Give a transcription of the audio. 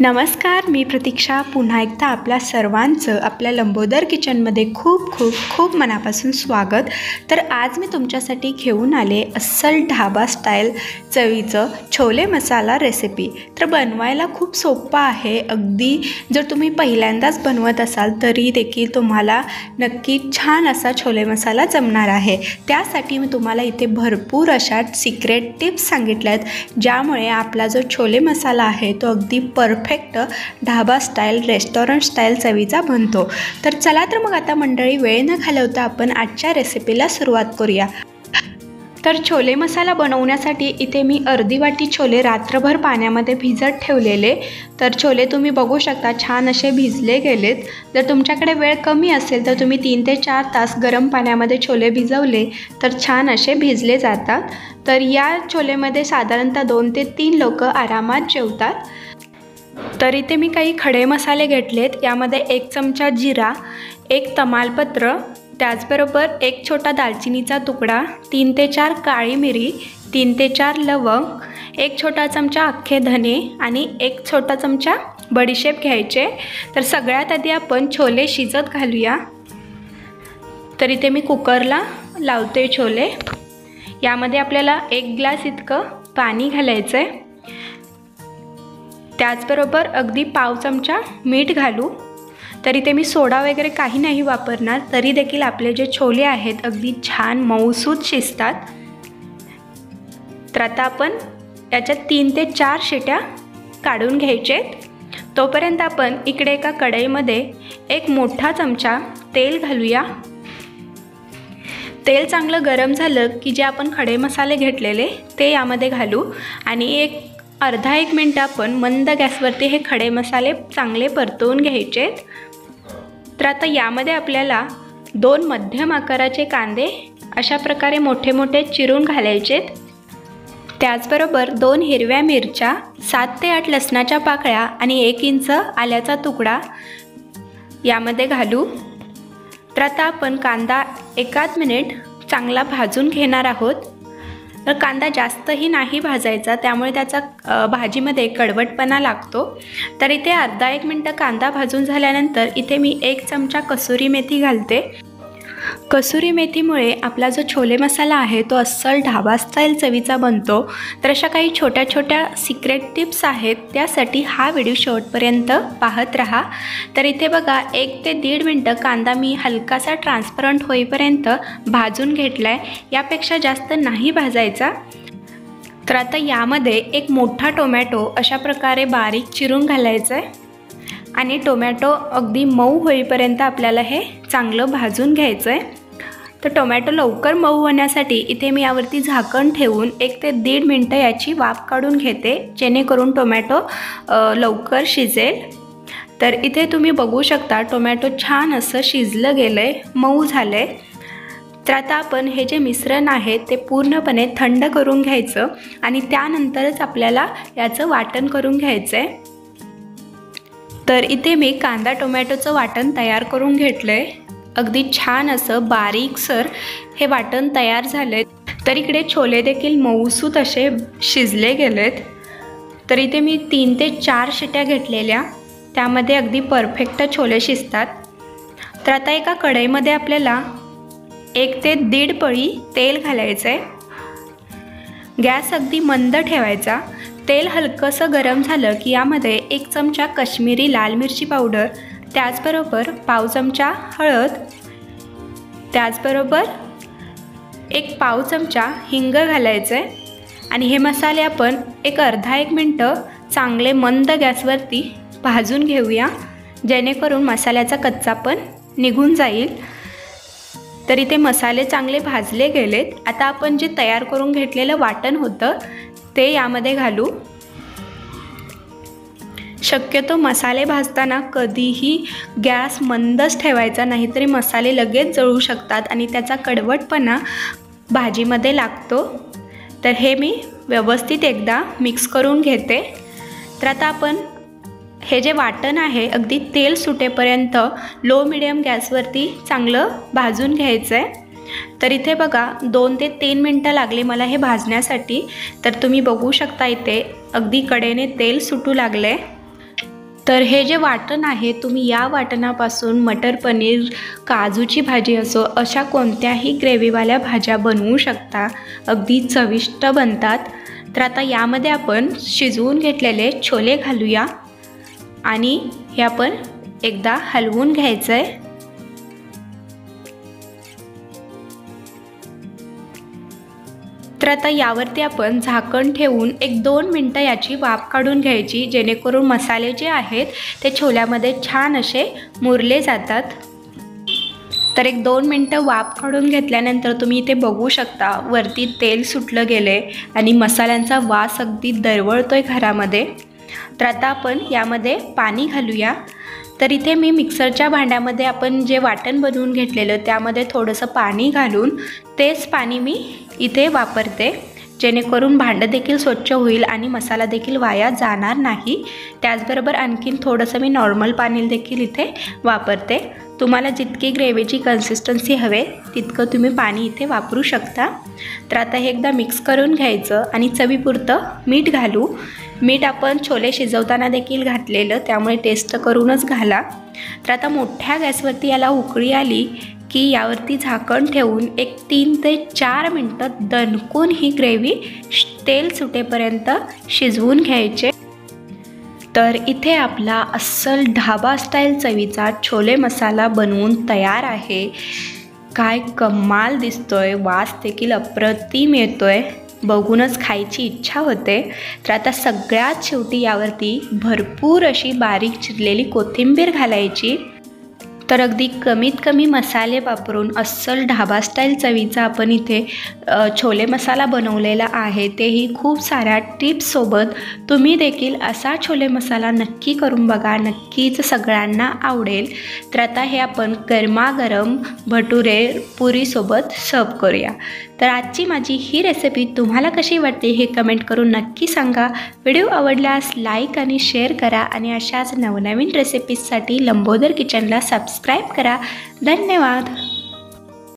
नमस्कार, मी प्रतीक्षा पुन्हा एकदा आपल्या सर्वांचं आपल्या लंबोदर किचनमध्ये खूप खूप खूप मनापासून स्वागत। तर आज मी तुमच्यासाठी घेऊन आले अस्सल ढाबा स्टाईल चवीचं छोले मसाला रेसिपी। तर बनवायला खूप सोपं आहे, अगदी जर तुम्ही पहिल्यांदाच बनवत असाल तरी देखील तुम्हाला नक्की छान असा छोले मसाला जमणार आहे। त्यासाठी मी तुम्हाला इथे भरपूर अशा सिक्रेट टिप्स सांगितल्यात, ज्यामुळे आपला जो छोले मसाला आहे तो अगदी perfect dhaba style restaurant style चवीचा बनतो। तर चला तर मग आता मंडळी, वेळ न घालवता आपण आजच्या रेसिपीला सुरुवात करूया। तर छोले मसाला बनवण्यासाठी इथे मी अर्धी वाटी छोले रात्रभर पाण्यामध्ये भिजत ठेवलेले। तर छोले तुम्ही बघू शकता छान असे भिजले गेलेत। जर तुमच्याकडे वेळ कमी असेल तर तुम्ही 3 ते 4 तास गरम पाण्यामध्ये छोले भिजवले तर छान असे भिजले जातात। तर या छोलेमध्ये साधारणतः 2 ते 3 लोक आरामात जेवतात। तर इथे मी काही खडे मसाले घेतलेत। यामध्ये 1 चमचा जिरा, 1 तमालपत्र, त्याचबरोबर 1 छोटा दालचिनीचा तुकडा, 3 ते 4 काळी मिरी, 3 ते 4 लवंग, 1 छोटा चमचा अख्खे धने आणि 1 छोटा चमचा बडीशेप घ्यायचे। तर सगळ्यात आधी आपण छोले शिजत घालूया। तर इथे मी कुकरला लावते छोले। यामध्ये आपल्याला 1 ग्लास इतकं पाणी घालायचं आहे। त्याचबरोबर अगदी पाव चमचा मीठ घालू। तरी ते मी सोडा वगैरे काही नाही वापरणार, तरी देखील आपले जे छोले आहेत अगदी छान मऊसूत शिजतात। तर आता आपण याच्यात 3 ते 4 शिट्या काढून घ्यायचे। तोपर्यंत आपण इकडे एका कढईमध्ये 1 मोठा चमचा तेल घालूया। तेल चांगलं गरम झालं की जे आपण खडे मसाले घेतलेले ते यामध्ये घालू आणि अर्धा 1 मिनिट आपण मंद गॅसवरती हे खडे मसाले चांगले परतवून घ्यायचे। तर आता यामध्ये आपल्याला 2 मध्यम आकाराचे कांदे अशा प्रकारे मोठे मोठे चिरून घालायचे। त्याचबरोबर 2 हिरव्या मिरच्या, 7 ते 8 लसणाच्या पाकळ्या आणि 1 इंच आल्याचा तुकडा यामध्ये घालू। तर आता आपण कांदा 1 मिनिट चांगला भाजून घेणार आहोत। तर कांदा जास्तही नाही भाजायचा, त्यामुळे त्याचा भाजीमध्ये कडवटपणा लागतो। तर इथे अर्धा 1 मिनिट कांदा भाजून झाल्यानंतर इथे मी 1 चमचा कसुरी मेथी घालते। कसुरी मेथीमुळे आपला जो छोले मसाला आहे तो अस्सल ढाबा स्टाईल चवीचा बनतो। तर अशा काही छोट्या छोट्या सिक्रेट टिप्स आहेत, त्यासाठी हा व्हिडिओ शेवटपर्यंत पाहत राहा। तर इथे बघा 1 ते 1.5 मिनिट कांदा मी हलकासा ट्रान्सपरंट होईपर्यंत भाजून घेतला आहे, यापेक्षा जास्त नाही भाजायचा। तर आता यामध्ये 1 मोठा टोमॅटो अशा प्रकारे बारीक चिरून घालायचा आहे आणि टोमॅटो अगदी मऊ होईपर्यंत आपल्याला हे चांगलं भाजून घ्यायचं आहे। तर टोमॅटो लवकर मऊ होण्यासाठी इथे मी यावरती झाकण ठेवून 1 ते 1.5 मिनिट याची वाफ काढून घेते, जेणेकरून टोमॅटो लवकर शिजेल। तर इथे तुम्ही बघू शकता टोमॅटो छान असं शिजलं गेलं आहे, मऊ झालं आहे। तर आता आपण हे जे मिश्रण आहे ते पूर्णपणे थंड करून घ्यायचं आणि त्यानंतरच आपल्याला याचं वाटण करून घ्यायचं आहे। तर इथे मी कांदा टोमॅटोचं वाटण तयार करून घेतलं आहे। अगदी छान असं बारीकसर हे वाटण तयार झालं आहे। तर इकडे छोले देखील मऊसूत असे शिजले गेलेत। तर इथे मी 3 ते 4 शिट्या घेतलेल्या, त्यामध्ये अगदी परफेक्ट छोले शिजतात। तर आता एका कढईमध्ये आपल्याला 1 ते 1.5 पळी तेल घालायचं आहे। गॅस अगदी मंद ठेवायचा। तेल हलकंसं गरम झालं की यामध्ये 1 चमचा काश्मीरी लाल मिरची पावडर, त्याचबरोबर पाव चमचा हळद, त्याचबरोबर 1 पाव चमचा हिंग घालायचं आहे आणि हे मसाले आपण अर्धा 1 मिनिट चांगले मंद गॅसवरती भाजून घेऊया, जेणेकरून मसाल्याचा कच्चापण निघून जाईल। तर इथे मसाले चांगले भाजले गेलेत। आता आपण जे तयार करून घेतलेलं वाटण होतं ते यामध्ये घालू। शक्यतो मसाले भाजताना कधीही गॅस मंदच ठेवायचा, नाहीतरी मसाले लगेच जळू शकतात आणि त्याचा कडवटपणा भाजीमध्ये लागतो। तर हे मी व्यवस्थित एकदा मिक्स करून घेते। तर आता आपण हे जे वाटण आहे अगदी तेल सुटेपर्यंत लो मिडियम गॅसवरती चांगलं भाजून घ्यायचं आहे। तर इथे बघा 2 ते 3 मिनिटं लागले मला हे भाजण्यासाठी। तर तुम्ही बघू शकता इथे अगदी कडेने तेल सुटू लागले। तर हे जे वाटण आहे, तुम्ही या वाटणापासून मटर पनीर, काजूची भाजी असो, अशा कोणत्याही ग्रेव्हीवाल्या भाज्या बनवू शकता. अगदी चविष्ट बनतात. तर आता यामध्ये आपण शिजवून घेतलेले छोले घालूया आणि हे आपण एकदा हलवून घ्यायचं आहे. तर आता यावरती आपण झाकण ठेवून 1-2 मिनटं याची वाफ काढून घ्यायची, जेणेकरून मसाले जे आहेत ते छोल्यामध्ये छान असे मुरले जातात. तर 1-2 मिनटं वाफ काढून घेतल्यानंतर तुम्ही इथे बघू शकता वरती तेल सुटलं गेले आणि मसाल्यांचा वास अगदी दरवळतोय घरामध्ये. तर आता आपण यामध्ये पाणी घालूया. तर इथे मी मिक्सरच्या भांड्यामध्ये आपण जे वाटण बनवून घेतलेलं त्यामध्ये थोडंसं पाणी घालून तेच पाणी मी इथे वापरते, जेणेकरून भांडं देखील स्वच्छ होईल आणि मसाला देखील वाया जाणार नाही. त्याचबरोबर आणखीन थोडंसं मी नॉर्मल पाणी देखील इथे वापरते. तुम्हाला जितकी ग्रेव्हीची कन्सिस्टन्सी हवे तितकं तुम्ही पाणी इथे वापरू शकता. तर आता हे एकदा मिक्स करून घ्यायचं आणि चवीपुरतं मीठ घालू. मीठ आपण छोले शिजवताना देखील घातलेलं, त्यामुळे टेस्ट करूनच घाला. तर आता मोठ्या गॅसवरती याला उकळी आली की यावरती झाकण ठेवून 3 ते 4 मिनटं दणकून ही ग्रेव्ही तेल सुटेपर्यंत शिजवून घ्यायचे. तर इथे आपला अस्सल ढाबा स्टाईल चवीचा छोले मसाला बनवून तयार आहे. काय कमाल दिसतोय, वास देखील अप्रतिम येतोय, बघूनच खायची इच्छा होते. तर आता सगळ्यात शेवटी यावरती भरपूर अशी बारीक चिरलेली कोथिंबीर घालायची. तर अगदी कमीत कमी मसाले वापरून अस्सल ढाबा स्टाईल चवीचा आपण इथे छोले मसाला बनवलेला आहे, तेही खूप साऱ्या टिप्ससोबत. तुम्ही देखील असा छोले मसाला नक्की करून बघा, नक्कीच सगळ्यांना आवडेल. तर आता हे आपण गरमागरम भटुरे पुरीसोबत सर्व करूया. तर आजची माझी ही रेसिपी तुम्हाला कशी वाटते हे कमेंट करून नक्की सांगा. व्हिडिओ आवडल्यास लाईक आणि शेअर करा आणि अशाच नवनवीन रेसिपीजसाठी लंबोदर किचनला सबस्क्राईब करा. धन्यवाद.